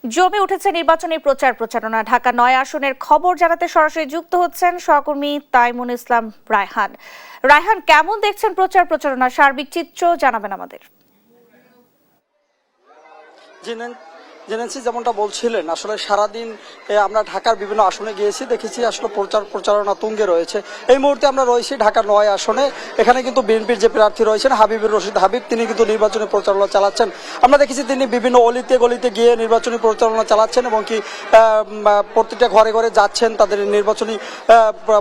জমে উঠেছে নির্বাচনী প্রচার প্রচারণা। ঢাকা ৯ আসনের খবর জানাতে সরাসরি যুক্ত হচ্ছেন সহকর্মী তাইমুল ইসলাম রায়হান। রায়হান, কেমন দেখছেন প্রচার প্রচারণা? সার্বিক চিত্র জানাবেন আমাদের। জেনেছি যেমনটা বলছিলেন, আসলে সারাদিন আমরা ঢাকার বিভিন্ন আসনে গিয়েছি, দেখেছি আসলে প্রচারণা তুঙ্গে রয়েছে। এই মুহূর্তে আমরা রয়েছি ঢাকা ৯ আসনে। এখানে কিন্তু বিএনপির যে প্রার্থী রয়েছেন হাবিবুর রশিদ হাবিব, তিনি কিন্তু নির্বাচনী প্রচারণা চালাচ্ছেন। আমরা দেখেছি তিনি বিভিন্ন অলিতে গলিতে গিয়ে নির্বাচনী প্রচারণা চালাচ্ছেন এবং কি প্রত্যেকটা ঘরে ঘরে যাচ্ছেন, তাদের নির্বাচনী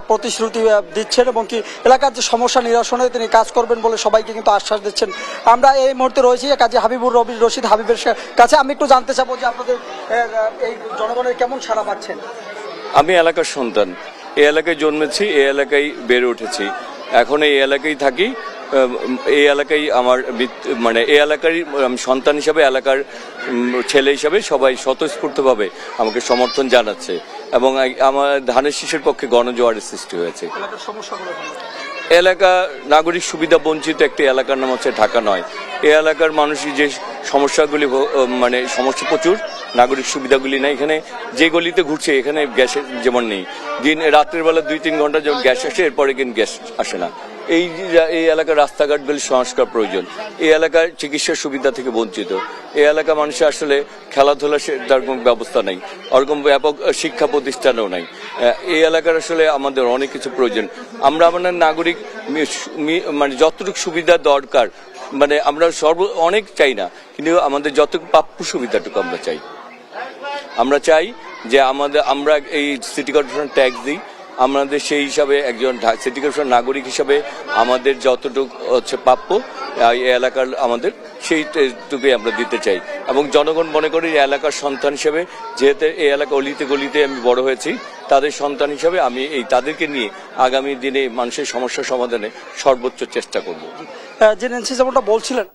প্রতিশ্রুতি দিচ্ছেন এবং কি এলাকার যে সমস্যা নিরসনে তিনি কাজ করবেন বলে সবাইকে কিন্তু আশ্বাস দিচ্ছেন। আমরা এই মুহূর্তে রয়েছি কাজী হাবিবুর রশিদ হাবিবের কাছে। আমি একটু জানতে চাবো যে আপনাদের এই জনগণের কেমন সাড়া পাচ্ছেন? আমি এলাকার সন্তান, এই এলাকায় জন্মেছি, এই এলাকায় বেড়ে উঠেছি, এখন এই এলাকায় থাকি। এই এলাকায় আমার এই এলাকারই সন্তান হিসাবে, এলাকার ছেলে হিসাবে সবাই স্বতঃস্ফূর্তভাবে আমাকে সমর্থন জানাচ্ছে এবং আমার ধানের শীষের পক্ষে গণজোয়ারের সৃষ্টি হয়েছে। এলাকা নাগরিক সুবিধা বঞ্চিত একটি এলাকার নাম হচ্ছে ঢাকা ৯। এই এলাকার মানুষের যে সমস্যাগুলি, সমস্যা প্রচুর, নাগরিক সুবিধাগুলি নেই। এখানে যে গলিতে ঘুরছে এখানে গ্যাসের যেমন নেই, রাত্রের বেলা 2-3 ঘন্টা যেমন গ্যাস আসে, এরপরে কিন্তু গ্যাস আসে না। এই এলাকার রাস্তাঘাটগুলি সংস্কার প্রয়োজন। এই এলাকার চিকিৎসার সুবিধা থেকে বঞ্চিত। এই এলাকা মানুষের আসলে খেলাধুলা তার কোনো ব্যবস্থা নেই, ওরকম ব্যাপক শিক্ষা প্রতিষ্ঠানও নাই। এই এলাকার আসলে আমাদের অনেক কিছু প্রয়োজন। আমরা আমাদের নাগরিক যতটুকু সুবিধা দরকার, আমরা অনেক চাই না, কিন্তু আমাদের যতটুকু প্রাপ্য সুবিধাটুকু আমরা চাই। আমরা চাই যে আমরা এই সিটি কর্পোরেশন ট্যাক্স দিই, আমাদের সেই হিসাবে একজন সিটি কর্পোরেশন নাগরিক হিসাবে আমাদের যতটুকু হচ্ছে প্রাপ্য এই এলাকার আমাদের সেইটুকুই আমরা দিতে চাই। এবং জনগণ মনে করি এলাকার সন্তান হিসেবে, যেহেতু এই এলাকা অলিতে গলিতে আমি বড় হয়েছি, তাদের সন্তান হিসাবে আমি তাদেরকে নিয়ে আগামী দিনে মানুষের সমস্যা সমাধানে সর্বোচ্চ চেষ্টা করব। জেনেছি যেমনটা বলছিলেন।